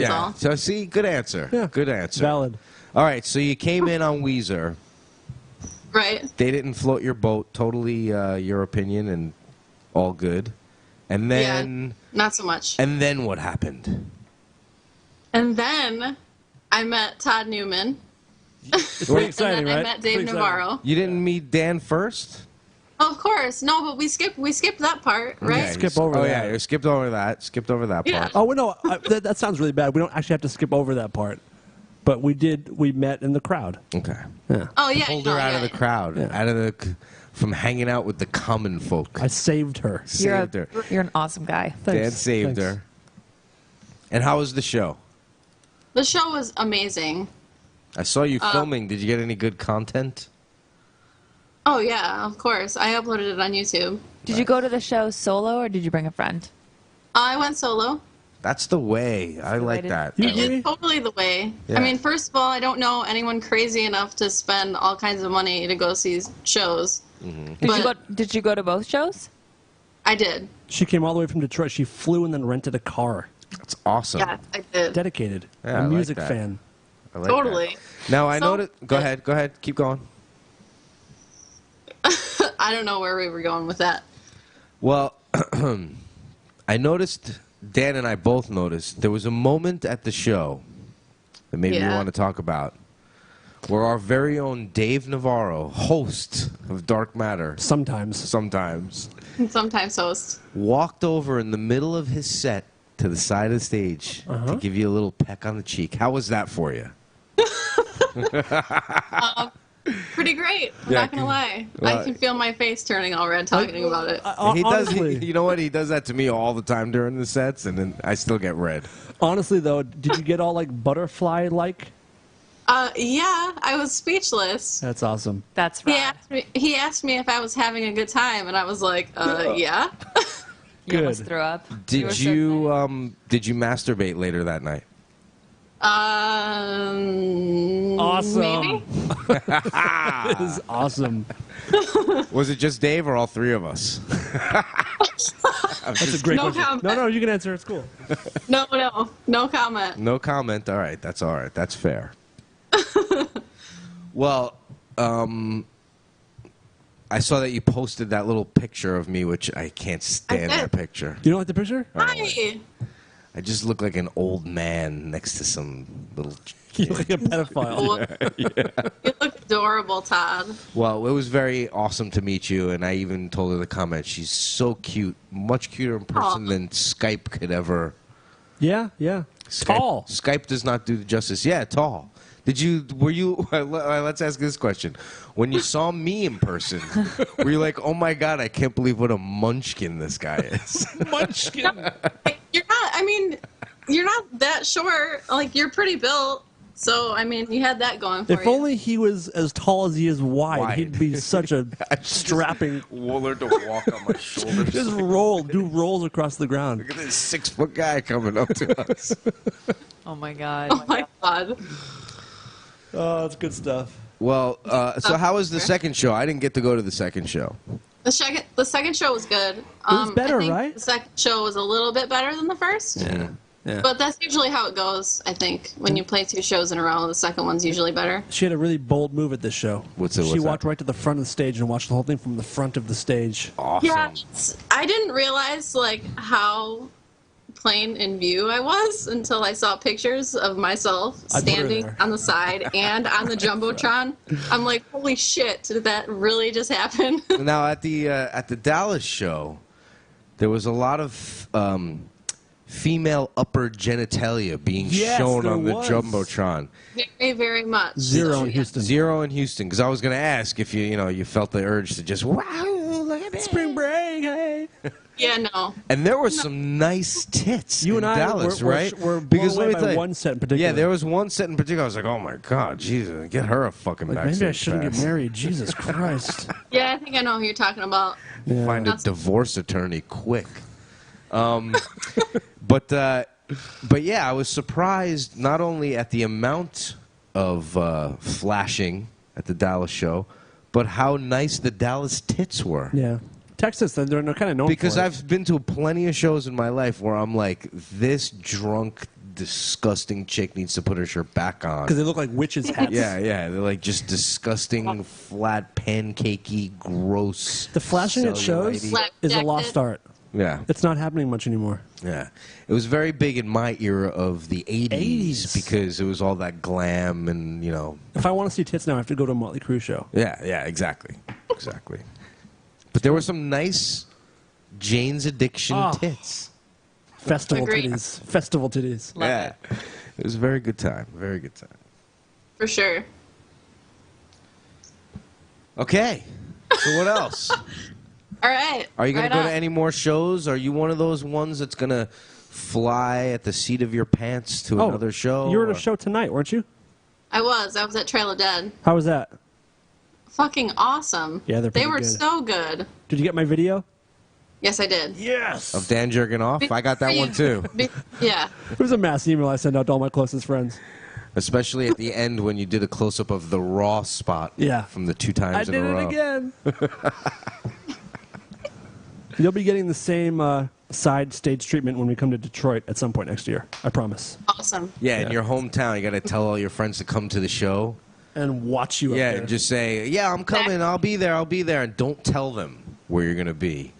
Yeah. all. So see, good answer. Yeah. Good answer. Valid. All right. So you came in on Weezer. Right. They didn't float your boat. Totally your opinion and all good. And then. Yeah, not so much. And then what happened? And then I met Todd Newman. It's pretty exciting, and then right? I met It's Dave pretty exciting. Navarro. You didn't meet Dan first? Of course. No, but we skipped that part, right? Okay. Skip over Oh, that. yeah. You skipped over that. Skipped over that Yeah. part. Oh, well, no, that sounds really bad. We don't actually have to skip over that part. But we met in the crowd. Okay. Yeah. Oh yeah. Pulled no, her out of yeah. the crowd. Yeah. Out of the. From hanging out with the common folk. I saved her. Saved her. You're an awesome guy. Thanks. Dan saved Thanks. her. And how was the show? The show was amazing. I saw you filming. Did you get any good content? Oh yeah, of course. I uploaded it on YouTube. Did you go to the show solo or did you bring a friend? I went solo. That's the way. I the like way to- that. You I agree? like- It's totally the way. Yeah. I mean, first of all, I don't know anyone crazy enough to spend all kinds of money to go see shows. Did you go to both shows? I did. She came all the way from Detroit. She flew and then rented a car. That's awesome. Yeah, I did. Dedicated. Yeah, I a like music that. fan. I like Totally. that. Now, I So- noticed. Go ahead. Go ahead. Keep going. I don't know where we were going with that. Well, I noticed, Dan and I both noticed, there was a moment at the show that maybe we Yeah. want to talk about where our very own Dave Navarro, host of Dark Matter, Sometimes. sometimes, Sometimes host. walked over in the middle of his set to the side of the stage to give you a little peck on the cheek. How was that for you? Pretty great. I'm Yeah, not gonna lie. well- I can feel my face turning all red talking about it. He does. Honestly, You know what? He does that to me all the time during the sets, and then I still get red. honestly, though, did you get all like butterfly-like? Yeah, I was speechless. That's awesome. That's He right. asked me if I was having a good time, and I was like, yeah. You almost Good. threw up. Did were so you excited. did you masturbate later that night? Awesome. Maybe? This is awesome. Was it just Dave or all three of us? That's a great No question. comment. No, you can answer. It's cool. No comment. No comment. All right, that's all right. That's fair. Well, I saw that you posted that little picture of me, which I can't stand I did. that picture. You don't like the picture? Hi. I just look like an old man next to some little You kid. look like a pedophile. You look adorable, Todd. Well, it was very awesome to meet you, and I even told her the comment. She's so cute, much cuter in person Aw. than Skype could ever. Yeah. Skype, Tall. Skype does not do justice. Yeah, tall. Were you, let's ask this question. When you saw me in person, were you like, oh my God, I can't believe what a munchkin this guy is? Munchkin. You're not, I mean, you're not that short. Like, you're pretty built. So, I mean, you had that going for If you. only he was as tall as he is wide, Wide. he'd be such a strapping. Learn to walk on my shoulders. Just do rolls across the ground. Look at this 6-foot guy coming up to us. Oh my god. Oh, my God. Oh, that's good stuff. Well, so how was the second show? I didn't get to go to the second show. The second show was good. It was better, I think right? The second show was a little bit better than the first. Yeah. But that's usually how it goes, I think. When you play 2 shows in a row, the second one's usually better. She had a really bold move at this show. What's She that? walked right to the front of the stage and watched the whole thing from the front of the stage. Awesome. Yeah, I didn't realize, like, how plain in view I was until I saw pictures of myself I put her standing there. on the side and on the Jumbotron. I'm like, holy shit, did that really just happen? Now at the Dallas show, there was a lot of female upper genitalia being Yes, shown there on the was. Jumbotron. Very, very much. Zero in Houston. Zero in Houston, because I was going to ask if you felt the urge to just wow, look at this. Spring break, hey. Yeah, no. And there were some nice tits You in and I Dallas, were right? blown Because let away me by tell you- one set in particular. Yeah, there was one set in particular. I was like, oh my God, Jesus, get her a fucking Like, backstage maybe I shouldn't pass. get married. Jesus Christ. Yeah, I think I know who you're talking about. Yeah. Find a divorce attorney quick. But yeah, I was surprised not only at the amount of flashing at the Dallas show, but how nice the Dallas tits were. Yeah. Texas, they're kind of known Because for it. I've been to plenty of shows in my life where I'm like, this drunk disgusting chick needs to put her shirt back on. Because they look like witches' hats. Yeah, they're like just disgusting, flat, pancakey, gross. The flashing at shows cellulite-y. is a lost art. Yeah, It's not happening much anymore. yeah. It was very big in my era of the 80s because it was all that glam and, you know. If I want to see tits now, I have to go to a Motley Crue show. Yeah, exactly. Exactly. But there were some nice Jane's Addiction tits. Festival Agreed. titties. Festival titties. Love yeah. it. It was a very good time. Very good time. For sure. Okay. So what else? All right. Are you going right to go on. to any more shows? Are you one of those ones that's going to fly at the seat of your pants to another show? You were at or- a show tonight, weren't you? I was at Trail of Dead. How was that? Fucking awesome. Yeah, they're they pretty were good. so good. Did you get my video? Yes, I did. Yes. Of Dan jerking off? I got that one too. Yeah. It was a mass email I sent out to all my closest friends. Especially at the end when you did a close-up of the raw spot Yeah. from the 2 times I in did a row. it again. You'll be getting the same side stage treatment when we come to Detroit at some point next year. I promise. Awesome. Yeah, in your hometown, you got to tell all your friends to come to the show. And watch you Yeah, up there. and just say, yeah, I'm coming. I'll be there. And don't tell them where you're going to be.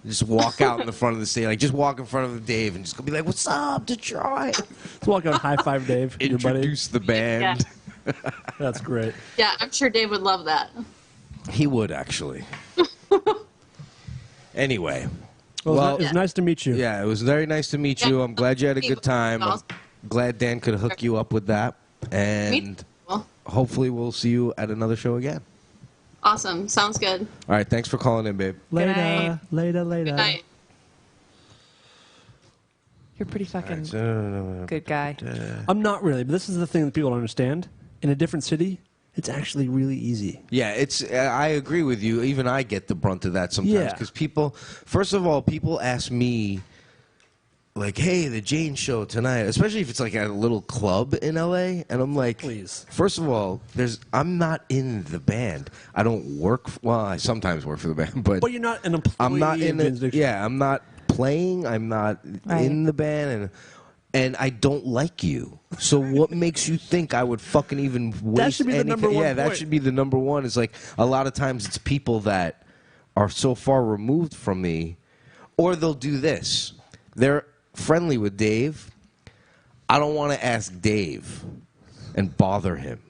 Just walk out in the front of the stage. Like, just walk in front of Dave and just go be like, what's up, Detroit? Let's walk out and high five Dave, your buddy. Introduce the band. That's great. Yeah, I'm sure Dave would love that. He would, actually. Anyway. Well, it's nice to meet you. Yeah, it was very nice to meet you. I'm glad you had a good time. I'm glad Dan could hook you up with that. And Well, hopefully we'll see you at another show again. awesome. Sounds good. All right, thanks for calling in, babe. Later, night. later. Good night. You're pretty fucking So, good guy. I'm not really, but this is the thing that people don't understand. In a different city, it's actually really easy. yeah, it's. I agree with you. Even I get the brunt of that sometimes Yeah. because people. First of all, people ask me, like, "Hey, the Jane show tonight," especially if it's like at a little club in LA, and I'm like, Please. First of all, I'm not in the band. I don't work. Well, I sometimes work for the band, but But you're not an employee I'm not of in Vince it. Dixon. Yeah, I'm not playing. I'm not Right. in the band, and I don't like you. So what makes you think I would fucking even waste should be the any number one Yeah, that point. should be the number one. It's like a lot of times it's people that are so far removed from me, or they'll do this. They're friendly with Dave. I don't want to ask Dave and bother him.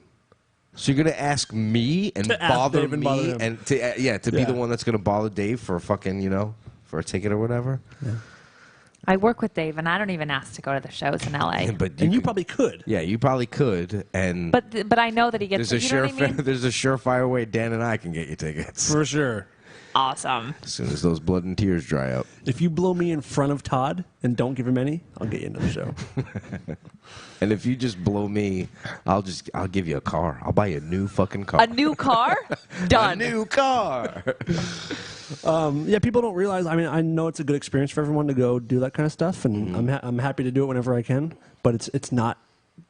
So you're gonna ask me and To ask bother Dave and me bother him. and to be Yeah. the one that's gonna bother Dave for a fucking for a ticket or whatever. I work with Dave, and I don't even ask to go to the shows in LA. But And you can- probably could. yeah, you probably could. And But I know that he gets. there's a You know what I mean? there's a surefire way Dan and I can get you tickets For sure. Awesome. as soon as those blood and tears dry up. If you blow me in front of Todd and don't give him any, I'll get you into the show. And if you just blow me, I'll give you a car. I'll buy you a new fucking car. A new car? A Done. new car. Yeah, people don't realize. I mean, I know it's a good experience for everyone to go do that kind of stuff, and I'm happy to do it whenever I can. But it's not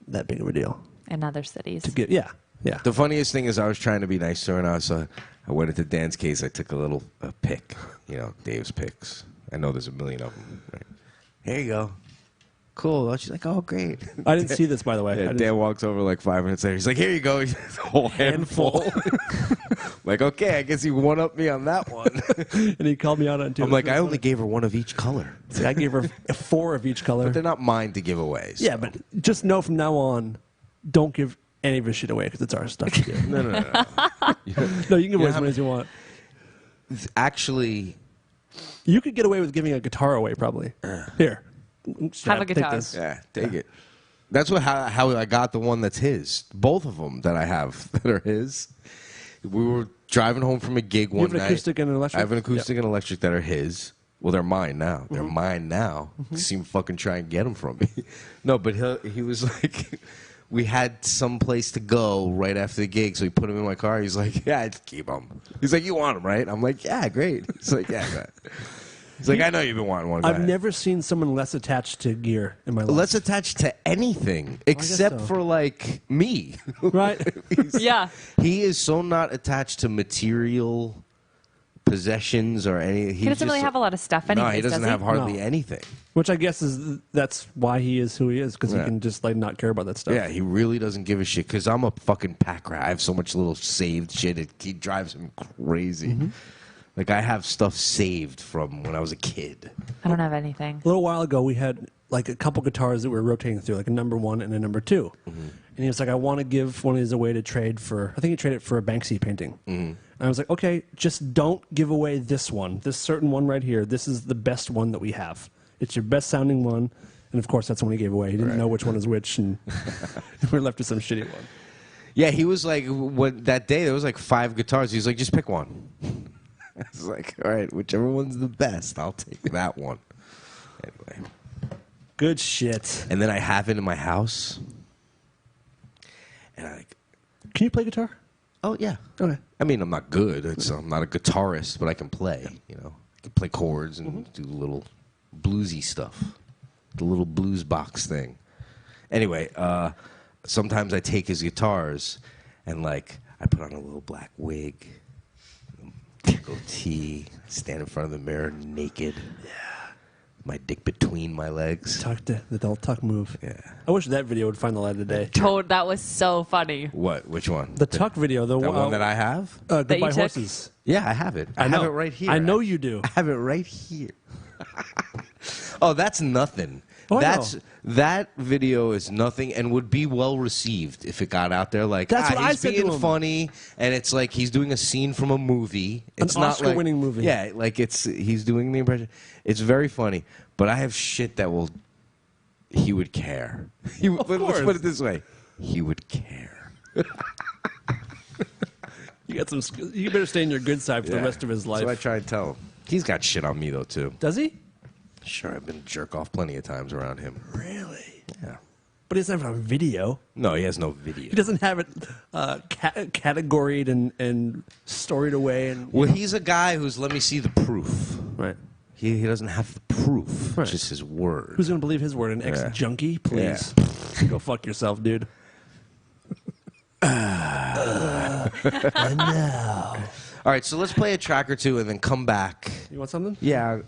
that big of a deal In other cities. to get. Yeah. The funniest thing is I was trying to be nice to her, and I went into Dan's case. I took a little pic, Dave's pics. I know there's a million of them. Right? Here you go. Cool. She's like, oh, great. I didn't see this, by the way. I Yeah, didn't- Dan walks over like 5 minutes later. He's like, here you go. He's a whole handful. Like, okay, I guess you one-upped me on that one. and he called me out on it too. I'm like, I only gave her one of each color. See, I gave her 4 of each color. But they're not mine to give away. so- Yeah, but just know from now on, don't give any of his shit away because it's our stuff to give. No. No, you can give away as how many as you want. Actually, You could get away with giving a guitar away, probably. Here. Have a Take guitar. this. yeah, take it. That's how I got the one that's his. Both of them that I have that are his. We were driving home from a gig one have an night. acoustic and an electric? I have an acoustic and electric that are his. Well, they're mine now. They're mine now. See him fucking try and get them from me. No, but he was like, we had some place to go right after the gig, so he put them in my car. He's like, yeah, just keep them. He's like, you want them, right? I'm like, yeah, great. He's like, yeah, great. He's like, I know you've been wanting one. I've never seen someone less attached to gear in my life. Less attached to anything except so. for like me. Right? Yeah. He is so not attached to material possessions or any. He doesn't really have a lot of stuff anyways, No, he doesn't does he? have hardly No. anything. Which I guess that's why he is who he is, because he Yeah. can just like not care about that stuff. Yeah, he really doesn't give a shit. Because I'm a fucking pack rat. I have so much little saved shit. It drives him crazy. Like I have stuff saved from when I was a kid. I don't have anything. A little while ago, we had like a couple guitars that we were rotating through, like a number 1 and a number 2. And he was like, I want to give one of these away to trade for, I think he traded it for a Banksy painting. And I was like, okay, just don't give away this one, this certain one right here. This is the best one that we have. It's your best sounding one. And of course, that's the one he gave away. He didn't know which one is which. And we're left with some shitty one. Yeah, he was like, that day there was like 5 guitars. He was like, just pick one. I was like, all right, whichever one's the best, I'll take that one. Anyway. Good shit. And then I have it in my house. And I like, Can you play guitar? oh, yeah. Okay. I mean, I'm not good. I'm not a guitarist, but I can play, you know. I can play chords and do the little bluesy stuff. The little blues box thing. Anyway, sometimes I take his guitars and, like, I put on a little black wig, goatee, stand in front of the mirror naked. Yeah. My dick between my legs. The old tuck move. Yeah. I wish that video would find the light of day. That was so funny. What? Which one? The tuck video, the one that I have? that you Goodbye took? Horses. Yeah, I have it. I know. have it right here. I know you do. I have it right here. Oh, that's nothing. Oh, I That's know. that video is nothing and would be well received if it got out there. Like That's what I he's said to being him. funny, and it's like he's doing a scene from a movie. It's not like, Oscar-winning movie. Yeah, like he's doing the impression. It's very funny, but I have shit that he would care. Let's put it this way: he would care. You got some. You better stay in your good side for the Yeah. rest of his life. So I try to tell him. He's got shit on me though too. Does he? Sure, I've been jerk off plenty of times around him. Really? Yeah. But he doesn't have it on video. No, he has no video. He doesn't have it categoried and storied away. And Well, he's a guy who's let me see the proof. right. He doesn't have the proof, Right. just his word. Who's gonna believe his word? An ex-junkie? Please, go fuck yourself, dude. I know. All right, so let's play a track or two and then come back. You want something? Yeah,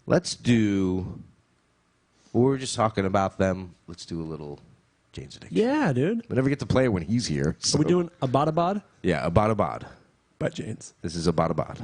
let's do. We were just talking about them. Let's do a little Jane's Addiction. Yeah, dude. We never get to play it when he's here. Are we doing Abad Abad Yeah, Abad Abad. by Janes? This is Abad Abad.